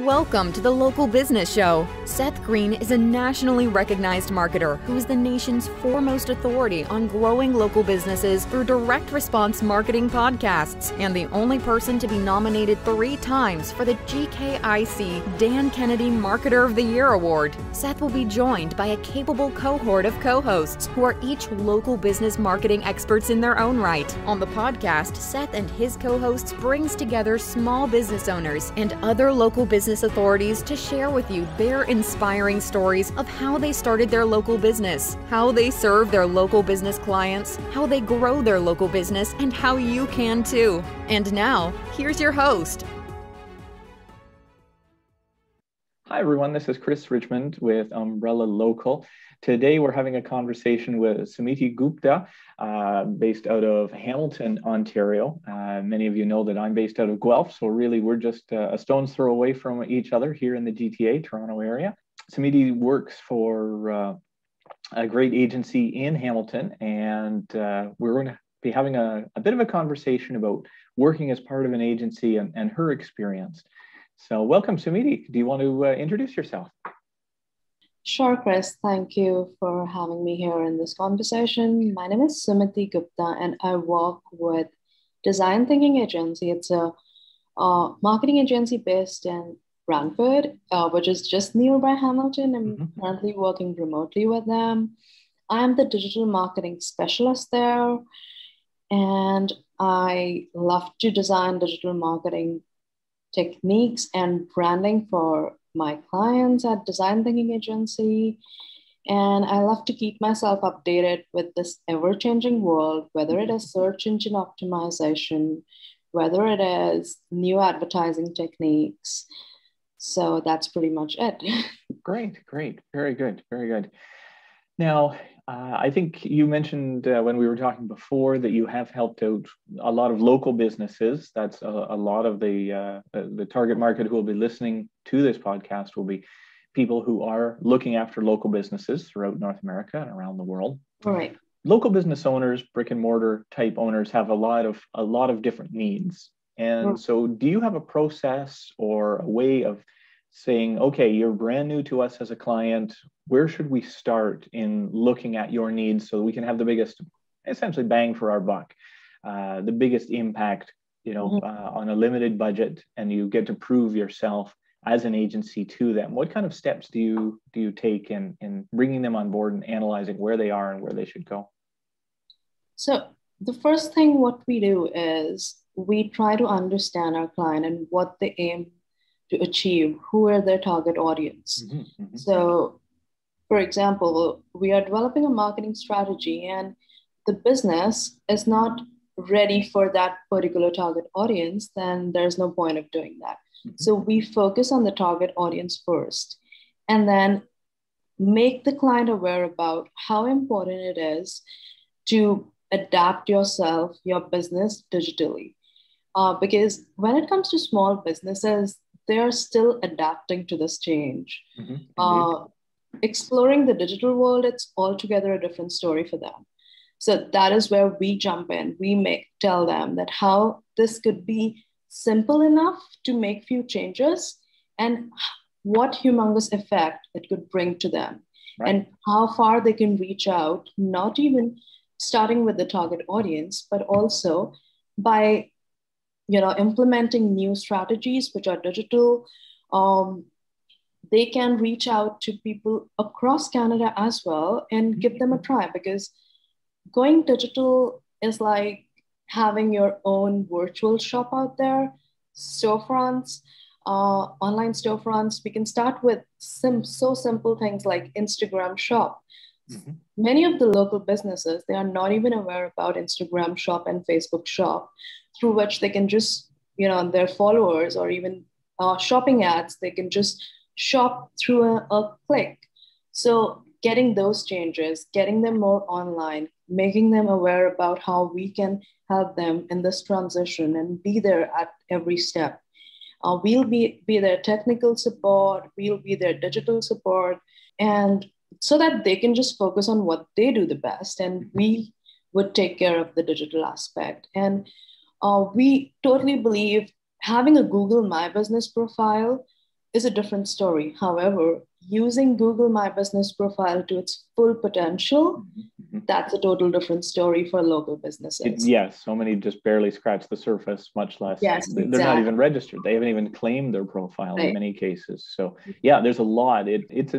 Welcome to the Local Business Show. Seth Green is a nationally recognized marketer who is the nation's foremost authority on growing local businesses through direct response marketing podcasts and the only person to be nominated 3 times for the GKIC Dan Kennedy Marketer of the Year Award. Seth will be joined by a capable cohort of co-hosts who are each local business marketing experts in their own right. On the podcast, Seth and his co-hosts brings together small business owners and other local business authorities to share with you their inspiring stories of how they started their local business, how they serve their local business clients, how they grow their local business, and how you can too. And now, here's your host. Hi everyone, this is Chris Richmond with Umbrella Local. Today we're having a conversation with Sumiti Gupta, based out of Hamilton, Ontario. Many of you know that I'm based out of Guelph, so really we're just a stone's throw away from each other here in the GTA, Toronto area. Sumiti works for a great agency in Hamilton, and we're going to be having a bit of a conversation about working as part of an agency and her experience. So welcome, Sumiti. Do you want to introduce yourself? Sure, Chris. Thank you for having me here in this conversation. My name is Sumiti Gupta, and I work with Design Thinking Agency. It's a marketing agency based in Brantford, which is just nearby Hamilton. I'm currently working remotely with them. I'm the digital marketing specialist there, and I love to design digital marketing techniques and branding for my clients at Design Thinking Agency. And I love to keep myself updated with this ever-changing world, whether it is search engine optimization, whether it is new advertising techniques. So that's pretty much it. Great. Very good. Now, I think you mentioned when we were talking before that you have helped out a lot of local businesses. That's a lot of the target market who will be listening to this podcast will be people who are looking after local businesses throughout North America and around the world. All right. Local business owners, brick and mortar type owners, have a lot of different needs. And so do you have a process or a way of saying, okay, you're brand new to us as a client, where should we start in looking at your needs so that we can have the biggest, essentially, bang for our buck, the biggest impact, on a limited budget, and you get to prove yourself as an agency to them? What kind of steps do you take in bringing them on board and analyzing where they are and where they should go? So the first thing what we do is we try to understand our client and what they aim to achieve, who are their target audience. So, for example, we are developing a marketing strategy and the business is not ready for that particular target audience, then there's no point of doing that. So we focus on the target audience first and then make the client aware about how important it is to adapt yourself, your business digitally. Because when it comes to small businesses, they are still adapting to this change. Exploring the digital world, it's altogether a different story for them. So that is where we jump in. We tell them that how this could be simple enough to make few changes and what humongous effect it could bring to them, and how far they can reach out, not even starting with the target audience, but also by implementing new strategies which are digital. They can reach out to people across Canada as well and give them a try, because going digital is like having your own virtual shop out there, storefronts, online storefronts. We can start with so simple things like Instagram shop. Many of the local businesses, they are not even aware about Instagram shop and Facebook shop, through which they can just, their followers or even shopping ads, they can just shop through a click. So getting those changes, getting them more online, making them aware about how we can help them in this transition and be there at every step. We'll be their technical support, we'll be their digital support, and so that they can just focus on what they do the best, and we would take care of the digital aspect. And we totally believe having a Google My Business profile is a different story. However, using Google My Business Profile to its full potential, that's a total different story for local businesses. Yes, so many just barely scratch the surface, much less. Yes, They're exactly. not even registered. They haven't even claimed their profile Right. in many cases. So yeah, there's a lot. It's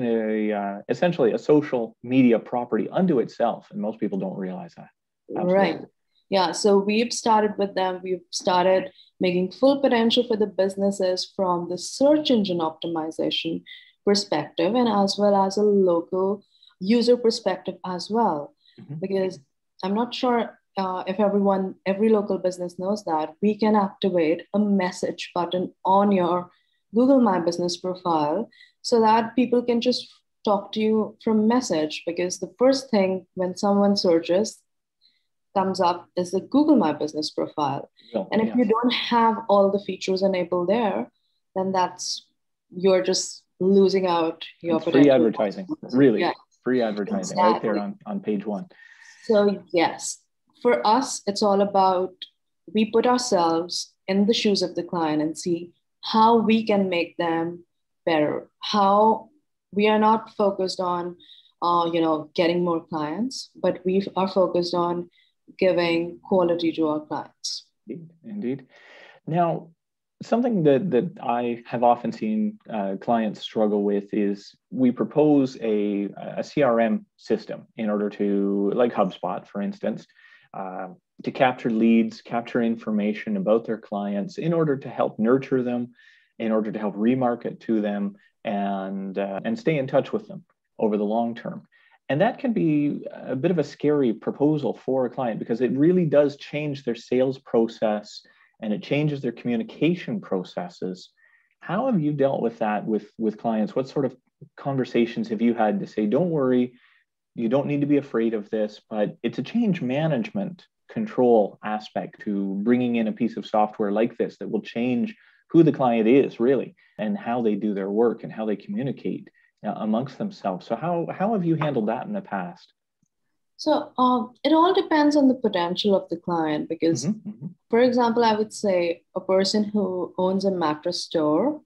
essentially a social media property unto itself, and most people don't realize that. Absolutely. Right. Yeah. So we've started with them. We've started making full potential for the businesses from the search engine optimization perspective and as well as a local user perspective as well. Because I'm not sure if every local business knows that we can activate a message button on your Google My Business profile so that people can just talk to you from message. Because the first thing when someone searches comes up is the Google My Business profile. And if you don't have all the features enabled there, then you're just losing out your potential. Free advertising, really. Yeah. Free advertising right there on page one. So yes, for us, it's all about, we put ourselves in the shoes of the client and see how we can make them better. How we are not focused on, getting more clients, but we are focused on giving quality to our clients. Indeed. Now, something that I have often seen clients struggle with is we propose a CRM system in order to, like HubSpot, for instance, to capture leads, capture information about their clients in order to help nurture them, in order to help remarket to them and stay in touch with them over the long term. And that can be a bit of a scary proposal for a client because it really does change their sales process and it changes their communication processes. How have you dealt with that with clients? What sort of conversations have you had to say, don't worry, you don't need to be afraid of this, but it's a change management control aspect to bringing in a piece of software like this that will change who the client is really and how they do their work and how they communicate amongst themselves. So how have you handled that in the past? So it all depends on the potential of the client because, for example, I would say a person who owns a mattress store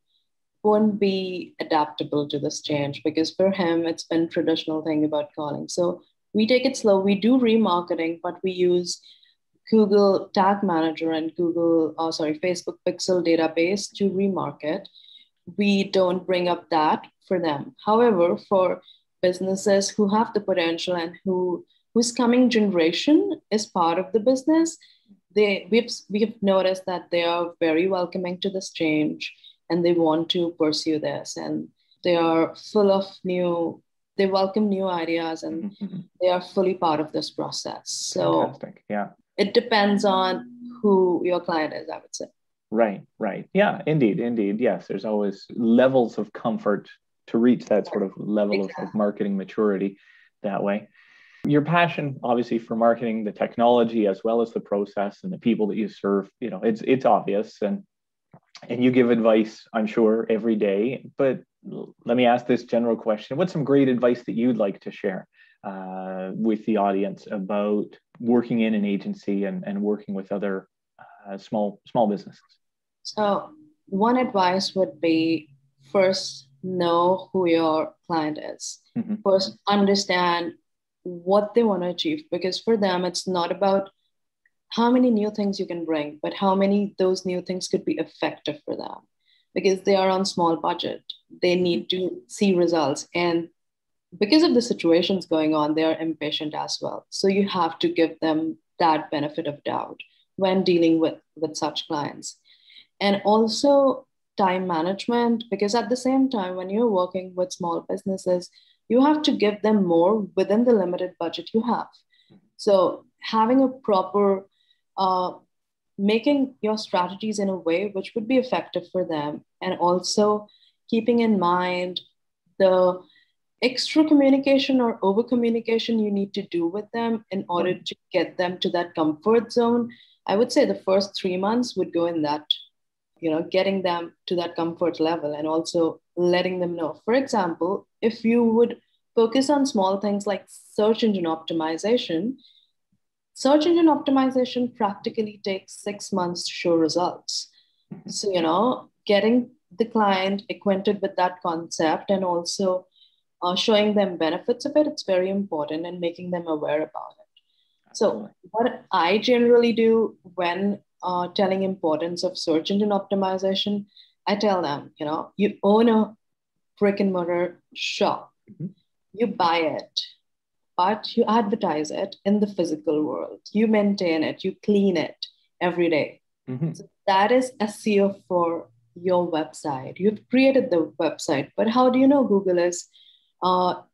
won't be adaptable to this change because for him, it's been traditional thing about calling. So we take it slow. We do remarketing, but we use Google Tag Manager and Facebook Pixel database to remarket. We don't bring up that for them. However, for businesses who have the potential and whose coming generation is part of the business, we've noticed that they are very welcoming to this change and they want to pursue this and they are full of they welcome new ideas and they are fully part of this process. So fantastic. Yeah. It depends on who your client is, I would say. Right. Yeah, indeed. Yes, there's always levels of comfort to reach that sort of level of marketing maturity that way. Your passion, obviously, for marketing, the technology, as well as the process and the people that you serve, it's obvious. And you give advice, I'm sure, every day. But let me ask this general question. What's some great advice that you'd like to share with the audience about working in an agency and working with other small businesses? So one advice would be, first, know who your client is. First, understand what they want to achieve, because for them, it's not about how many new things you can bring, but how many those new things could be effective for them, because they are on small budget. They need to see results. And because of the situations going on, they are impatient as well. So you have to give them that benefit of doubt when dealing with such clients. And also time management, because at the same time, when you're working with small businesses, you have to give them more within the limited budget you have. So having a proper, making your strategies in a way which would be effective for them, and also keeping in mind the extra communication or over communication you need to do with them in order to get them to that comfort zone. I would say the first 3 months would go in that, getting them to that comfort level and also letting them know. For example, if you would focus on small things like search engine optimization practically takes 6 months to show results. So, getting the client acquainted with that concept and also showing them benefits of it, it's very important, and making them aware about it. Absolutely. So what I generally do when telling importance of search engine optimization, I tell them, you own a brick and mortar shop, you buy it, but you advertise it in the physical world. You maintain it, you clean it every day. So that is SEO for your website. You've created the website, but how do you know Google is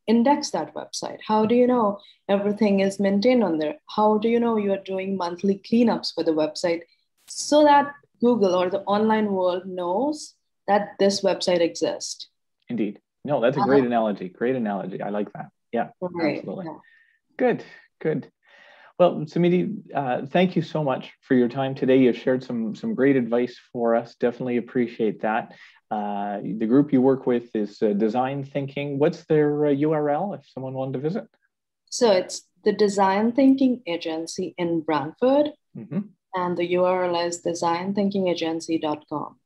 index that website? How do you know everything is maintained on there? How do you know you are doing monthly cleanups for the website so that Google or the online world knows that this website exists? Indeed. No, that's a great analogy. Great analogy. I like that. Yeah, right. Absolutely. Yeah. Good, good. Well, Sumiti, thank you so much for your time today. You've shared some great advice for us. Definitely appreciate that. The group you work with is Design Thinking. What's their URL if someone wanted to visit? So it's the Design Thinking Agency in Brantford, and the URL is designthinkingagency.com.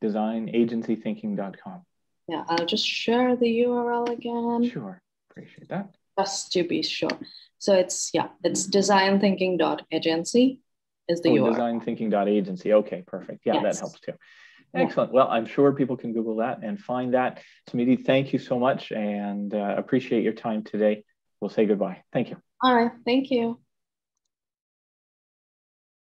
Designagencythinking.com. Yeah, I'll just share the URL again. Sure, appreciate that. Just to be sure. So it's designthinking.agency is the URL. Designthinking.agency. Okay, perfect. Yeah, Yes. That helps too. Excellent. Well, I'm sure people can Google that and find that. Sumiti, thank you so much and appreciate your time today. We'll say goodbye. Thank you. All right. Thank you.